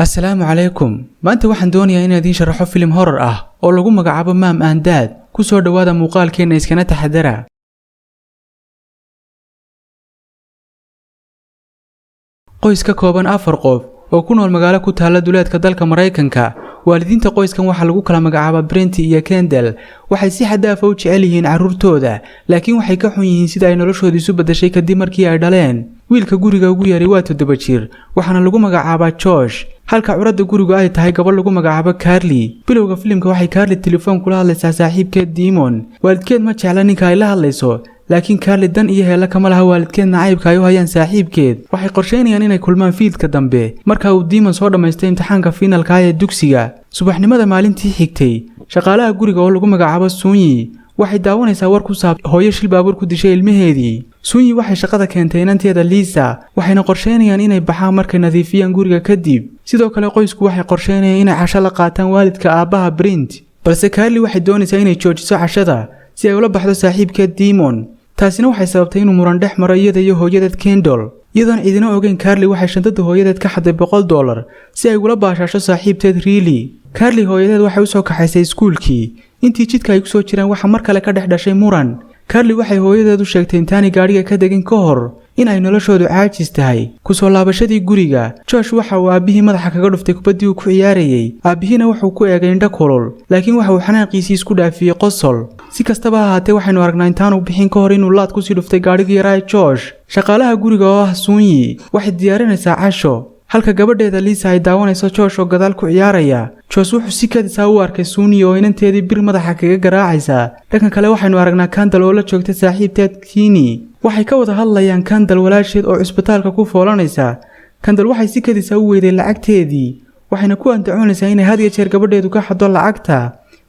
Assalaamu calaykum. Maanta waxaan doonayaa inaan idiin sharaxo filim horror ah oo lagu magacaabo Mom and Dad. Ku soo dhawaada muuqaalkeena iskana taxadara. Qoys ka kooban 4 qof oo ku nool magaalo ku taala duleedka dalka Mareykanka. waalidiinta qoyskan waxa lagu kala magacaabaa Brent iyo Kendall. waxay si xad dhaaf ah u jecel yihiin carruurtooda, laakiin waxay ka xun yihiin sida ay noloshoodu isu bedeshay kadib markii ay dhaleen. wiilka guriga ugu yaray waa 7 jir, waxaana lagu magacaabaa Josh. halka curadda guriga ay tahay gabadh lagu magacaabo Carly. bilowga filimka waxay Carly telefoon kula hadlaysaa saaxiibkeed Demon. waalidkeed ma jecla ninka ay la hadlayso, laakiin Carly dan iyo heela kama laha waalidkeed nacaybka ay u hayaan saaxiibkeed. waxay qorsheynayaan inay kulmaan fiidka dambe marka uu Demon soo dhameystay imtixaanka finalka ee dugsiga. subaxnimada maalintii xigtay, shaqaalaha guriga oo lagu magacaabo Sunyi waxay daawanaysaa war ku saabsan hooyo shil baabuur ku dishay ilmaheedii. Sunyi waxay shaqada keentay inanteeda Lisa, waxayna qorsheynayaan inay baxaan markay nadiifiyaan guriga kadib. sidoo kale qoysku waxay qorsheynayaan inay casho la qaataan waalidka aabaha Brent, balse Carly waxay doonaysaa inay joojiso cashada si ay ula baxdo saaxiibkeed Demon. taasina waxay sababtay inuu muran dhex maro iyada iyo hooyadeed Kendall. iyadoon cidina ogeyn, Carly waxay shandada hooyadeed ka xaday $100 si ay ula baashasho saaxiibteed Riley. Carly hooyadeed waxay u soo kaxaysay iskuulkii. intii jidka ay ku soo jireen waxa mar kale ka dhex dhashay muran. Carly waxay hooyadeed u sheegtay intaanay gaadhiga ka degin ka hor in ay noloshoodu caajis tahay. ku soo laabashadii guriga, Josh waxa uu aabihii madaxa kaga dhuftay kubaddii uu ku ciyaarayay. aabihiina wuxuu ku eegay indho kulul, laakiin waxa uu xanaaqisii isku dhaafiyay qosol. si kastaba ha ahaatee, waxaynu aragnaa intaanu bixin ka hor inuu laad ku sii dhuftay gaadhigii yaraa ee Josh. shaqaalaha guriga oo ah Sunyi waxay diyaarinaysaa casho, halka gabadheeda Lisa ay daawanayso Josh oo gadaal ku ciyaaraya. Josh wuxuu si kadis ah u arkay Sunyi oo inanteedii bir madaxa kaga garaacaysa. dhanka kale waxaynu aragnaa Kendall oo la joogta saaxiibteed Kenny. waxay ka wada hadlayaan Kendall walaasheed oo cusbitaalka ku foolanaysa. Kendall waxay si kadis ah u weyday lacagteedii, waxayna ku andacoonaysaa inay had iyo jeer gabadheedu ka xado lacagta.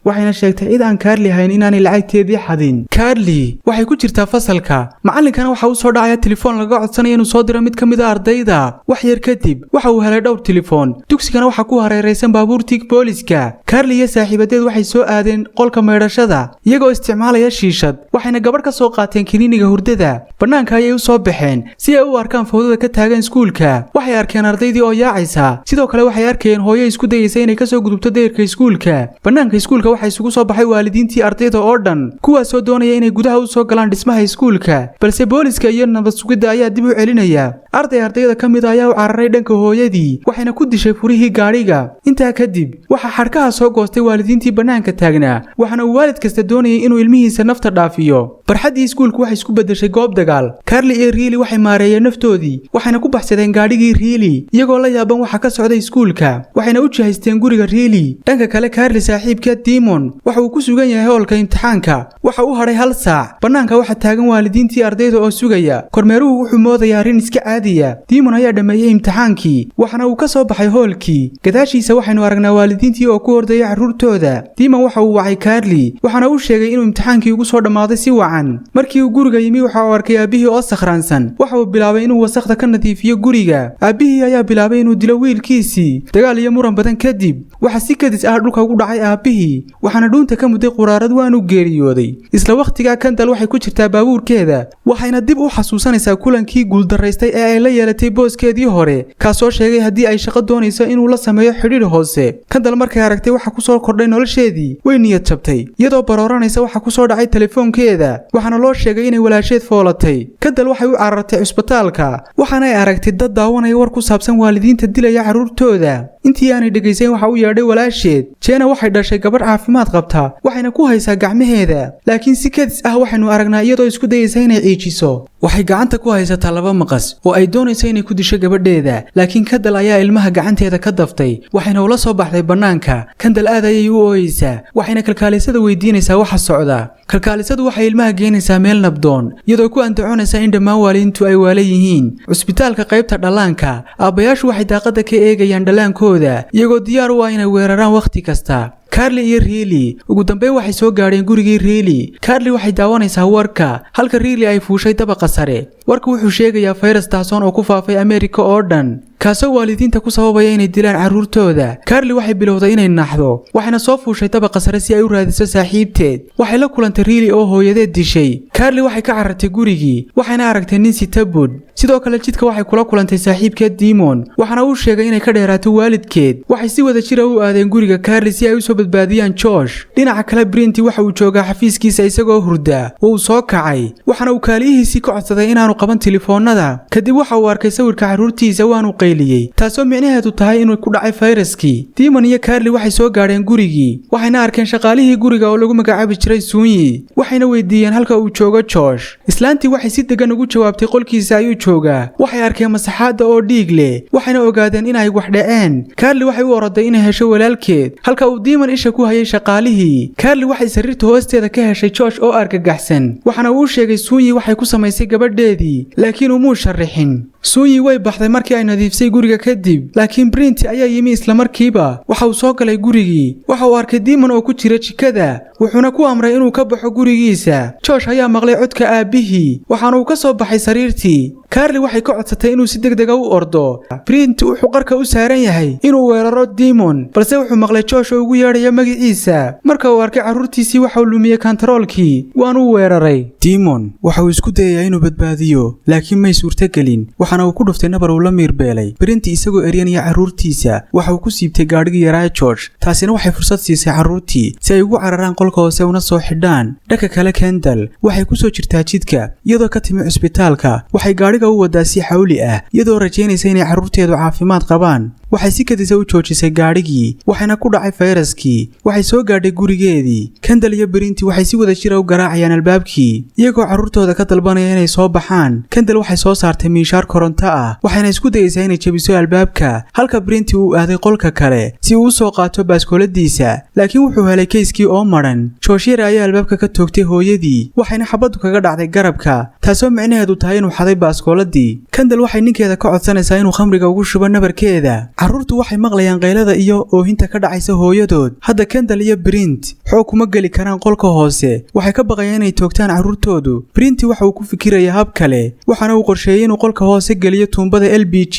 waxayna sheegtay cid aan Carly hayn inaanay lacagteedii xadin. Carly waxay ku jirtaa fasalka, macallinkana waxa uu soo dhacaya telefoon laga codsanayo inuu soo diro mid ka mid ah ardayda. wax yar kadib waxa uu helay dhowr telefoon. dugsigana waxa ku hareeraysan baabuurtii booliska. Carly iyo saaxiibadeed waxay soo aadeen qolka meedhashada iyagoo isticmaalaya shiishad, waxayna gabadh ka soo qaateen kiniiniga hurdada. bannaanka ayay u soo baxeen si ay u arkaan fowdada ka taagan iskuulka. waxay arkeen ardaydii oo yaacaysa, sidoo kale waxay arkeen hooyo isku dayaysa inay ka soo gudubto deyrka iskuulka. bannaanka iskuulka waxay isugu soo baxay waalidiintii ardayda oo dhan, kuwaasoo doonaya inay gudaha u soo galaan dhismaha iskuulka, balse booliska iyo nabad sugidda ayaa dib u celinaya. ardayda ka mid ayaa u cararay dhanka hooyadii, waxayna ku dishay furihii gaadhiga. intaa kadib waxaa xadhkaha soo goostay waalidiintii bannaanka taagnaa, waxaana uu waalid kasta doonayay inuu ilmihiisa nafta dhaafiyo. barxaddii iskuulku waxay isku beddeshay goob dagaal. Carly iyo Riley waxay maareeyeen naftoodii, waxayna ku baxsadeen gaadhigii Riley iyagoo la yaaban waxa ka socday iskuulka, waxayna u jihaysteen guriga Riley. dhanka kale, Carly saaxiibkeed Demon waxa uu ku sugan yahay hoolka imtixaanka. waxa uu hadhay 1 saac. bannaanka waxa taagan waalidiintii ardayda oo sugaya. kormeeruhu wuxuu moodayaa arrin iska caadiya. Demon ayaa dhameeyay imtixaankii, waxaana uu ka soo baxay hoolkii. gadaashiisa waxaynu aragnaa waalidiintii oo ku hordaya carruurtooda. Demon waxa uu wacay Carly, waxaana uu sheegay inuu imtixaankii ugu soo dhammaaday si wacan. markii uu guriga yimi, waxa uu arkay aabihii oo sakhraansan. waxa uu bilaabay inuu wasakhda ka nadiifiyo guriga. aabihii ayaa bilaabay inuu dilo wiilkiisii. dagaal iyo muran badan kadib, waxa si kadis ah dhulka ugu dhacay aabihii, waxaana dhuunta ka mudday quraarad waanu geeriyooday. isla waqtigaa Kendall waxay ku jirtaa baabuurkeeda, waxayna dib u xasuusanaysaa kulankii guuldaraystay ee ay la yeelatay booskeedii hore, kaasoo sheegay haddii ay shaqo doonayso inuu la sameeyo xidhiidh hoose. Kendall markay aragtay waxa ku soo kordhay nolosheedii, way niyad jabtay. iyadoo barooranaysa waxa ku soo dhacay telefoonkeeda, waxaana loo sheegay inay walaasheed foolatay. Kendall waxay u carartay cusbitaalka, waxaana ay aragtay dad daawanaya war ku saabsan waalidiinta dilaya carruurtooda. intii aanay dhegaysan waxa uu yeedhay walaasheed. Jenna waxay dhashay gabadh caafimaad qabta, waxayna ku haysaa gacmaheeda, laakiin si kadis ah waxaynu aragnaa iyadoo isku dayaysa inay ciijiso. waxay gacanta ku haysataa 2 maqas oo ay doonayso inay ku disho gabadheeda, laakiin Kendall ayaa ilmaha gacanteeda ka daftay, waxayna ula soo baxday bannaanka. Kendall aad ayay u ooyeysaa, waxayna kalkaalisada weydiinaysaa waxa socda. kalkaalisadu waxay ilmaha geynaysaa meel nabdoon, iyadoo ku andacoonaysa in dhammaan waalidiintu ay waala yihiin. cusbitaalka qaybta dhallaanka, aabbayaashu waxay daaqadda ka eegayaan dhallaankooda, iyagoo diyaar u ah inay weeraraan wakhti kasta. Carly iyo Riley ugu dambeyn waxay soo gaadheen gurigii Riley. Carly waxay daawanaysaa warka, halka Riley ay fuushay dabaqa sare. warku wuxuu sheegayaa fayras taasoon oo ku faafay Ameerika oo dhan, kaasoo waalidiinta ku sababaya inay dilaan carruurtooda. Carly waxay bilowday inay naxdo, waxayna soo fuushay dabaqa sare si ay u raadiso saaxiibteed. waxay la kulantay Riley oo hooyadeed dishay. Carly waxay ka carartay gurigii, waxayna aragtay nin sita bud. sidoo kale jidka waxay kula kulantay saaxiibkeed Demon waxaana uu sheegay inay ka dheeraato waalidkeed waxay si wada jir u aadeen guriga Carly si ay u soo badbaadiyaan Josh dhinaca kale Brent waxa uu joogaa xafiiskiisa isagoo hurda uu soo kacay waxaana uu kaaliyihiisii ka codsaday inaanu qaban telefoonada kadib waxa uu arkay sawirka caruurtiisa waanu qayliyay taasoo micnaheedu tahay inuu ku dhacay fayraskii Demon iyo Carly waxay soo gaadheen gurigii waxayna arkeen shaqaalihii guriga oo lagu magacaabi jiray Sunyi waxayna weydiiyeen halka uu joogo Josh islaantii waxay si degan ugu jawaabtay qolkiisa ayuu joogaa waxay arkeen masaxaada oo dhiig leh waxayna ogaadeen inay wax dhaceen Carly waxay u oroday inay hesho walaalkeed halka uu Demon isha ku hayay shaqaalihii Carly waxay sariirta hoosteeda ka heshay Josh oo argagaxsan waxaana uu sheegay Sunyi waxay ku samaysay gabadheedii laakiin uu sharixin Sunyi way baxday markii ay nadiifsay guriga kadib laakiin Brent ayaa yimi isla markiiba waxa uu soo galay gurigii waxa uu arkay Demon oo ku jira jikada wuxuuna ku amray inuu ka baxo gurigiisa Josh ayaa maqlay codka aabihii waxaana uu ka soo baxay sariirtii Carly waxay ka codsatay inuu si degdeg ah u ordo Brent wuxuu qarka u saaran yahay inuu weeraro Demon balse wuxuu maqlay Josh oo ugu yeedhaya magaciisa marka uu arkay caruurtiisii waxa uu lumiyay kantaroolkii waanu weeraray Demon waxa uu isku dayay inuu badbaadiyo laakiin may suurtagelin waxaana uu ku dhuftay nabar uu la miirbeelay Brent isagoo eryanaya caruurtiisa waxa uu ku siibtay gaadhigii yaraa Josh taasina waxay fursad siisay caruurtii si ay ugu cararaan qolka hoose una soo xidhaan dhanka kale Kendall waxay ku soo jirtaa jidka iyadoo ka timi cusbitaalka waxay gaadhiga u wadaa si xawli ah iyadoo rajaynaysa inay caruurteedu caafimaad qabaan waxay si kadisa u joojisay gaadhigii waxayna ku dhacay fayraskii waxay soo gaadhay gurigeedii Kendall iyo Brent waxay si wada jir u garaacayaan albaabkii iyagoo caruurtooda ka dalbanaya inay soo baxaan Kendall waxay soo saartay miishaar koronto ah waxayna isku dayaysaa inay jabiso albaabka halka Brent uu aaday qolka kale si uu soo qaato baaskooladiisa laakiin wuxuu helay keyskii oo maran Josh ayaa albaabka ka toogtay hooyadii waxayna xabadu kaga dhacday garabka taasoo micnaheedu tahay inuu xaday baaskooladii Kendall waxay ninkeeda ka codsanaysaa inuu khamriga ugu shubo nabarkeeda caruurtu waxay maqlayaan qaylada iyo oohinta ka dhacaysa hooyadood hadda Kendall iyo Brent xoog kuma geli karaan qolka hoose waxay ka baqayaan inay toogtaan caruurtoodu Brent waxa uu ku fikirayaa hab kale waxaana uu qorsheeyay inuu qolka hoose geliyo tuumbada LPG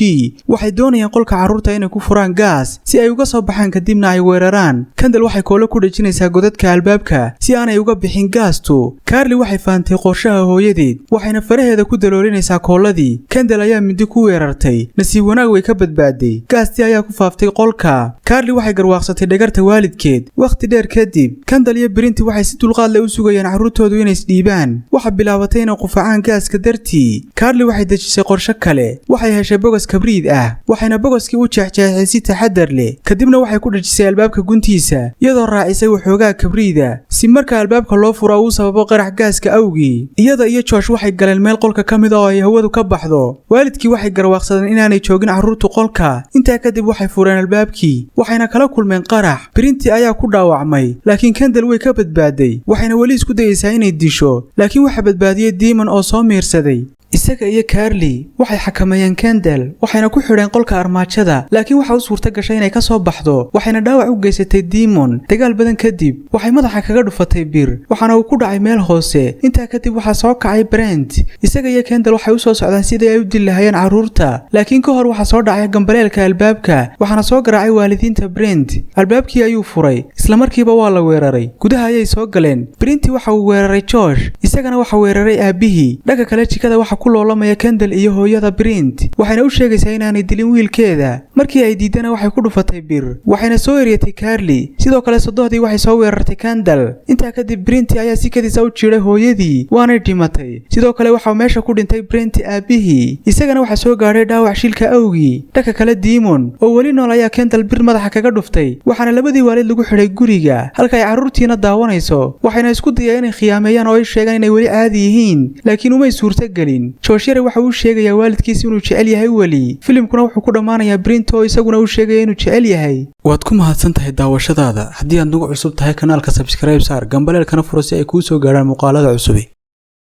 waxay doonayaan qolka caruurta inay ku furaan gaas si ay uga soo baxaan kadibna ay weeraraan Kendall waxay koolo ku dhajinaysaa godadka albaabka si aanay uga bixin gaastu Carly waxay faantay qorshaha hooyadeed waxayna faraheeda ku daloolinaysaa kooladii Kendall ayaa mindi ku weerartay nasiib wanaag way ka badbaaday gaasti ayaa ku faaftay qolka Carly waxay garwaaqsatay dhagarta waalidkeed waqti dheer kadib Kendall iyo Brent waxay si dulqaad leh u sugayaan caruurtoodu inay isdhiibaan waxa bilaabatay inay qufacaan gaaska dartii Carly waxay dejisay qorshe kale waxay heshay bogos kabriid ah waxayna bogoskii u jeexjeexay si taxadar leh kadibna waxay ku dhajisay albaabka guntiisa iyadoo raacisay waxoogaa kabriida si marka albaabka loo furo uu sababo qarax gaaska awgii iyada iyo Josh waxay galeen meel qolka kamid ah oo ay hawadu ka baxdo waalidkii waxay garwaaqsadeen inaanay joogin caruurtu qolka intaa kadib waxay fureen albaabkii waxayna kala kulmeen qarax Brent ayaa ku dhaawacmay laakiin Kendall way ka badbaaday waxayna wali isku dayaysaa inay disho laakiin waxa badbaadiyay Demon oo soo miirsaday isaga iyo Carly waxay xakameeyeen Kendall waxayna ku xidheen qolka armaajada laakiin waxa uu suurta gashay inay ka soo baxdo waxayna dhaawac u geysatay Demon dagaal badan kadib waxay madaxa kaga dhufatay bir waxaana uu ku dhacay meel hoose intaa kadib waxa soo kacay Brent isaga iyo Kendall waxay u soo socdaan sidii ay u dilahayeen caruurta laakiin ka hor waxa soo dhacay gambaleelka albaabka waxaana soo garaacay waalidiinta Brent albaabkii ayuu furay isla markiiba waa la weeraray gudaha ayay soo galeen Brent waxa uu weeraray Josh isagana waxa weeraray aabihii dhanka kale jikada waxa ku loolamaya Kendall iyo hooyada Brent waxayna u sheegaysaa inaanay dilin wiilkeeda markii ay diidana waxay ku dhufatay bir waxayna soo eryatay Carly sidoo kale sodohdii waxay soo weerartay Kendall intaa kadib Brent ayaa si kadis u jiray hooyadii waana dhimatay sidoo kale waxa meesha ku dhintay Brent aabihii isagana waxa soo gaaray dhaawac shilka awgii dhanka kale Demon oo wali nool ayaa Kendall bir madaxa kaga dhuftay waxaana labadii waalid lagu xidhay guriga halka ay caruurtiina daawanayso waxayna isku dayeen inay khiyaameeyaan oo ay sheegaan inay wali caadi yihiin laakiin uma suurta gelin Josh waxa uu sheegayaa waalidkiisa inuu jecel yahay wali filimkuna wuxuu ku dhamaanayaa Brent oo isaguna uu sheegay inuu jecel yahay waad ku mahadsantahay daawashadaada haddii aad nagu cusub tahay kanaalka subscribe saar gambaleelkana furo si ay kuu soo gaaraan muuqaalada cusub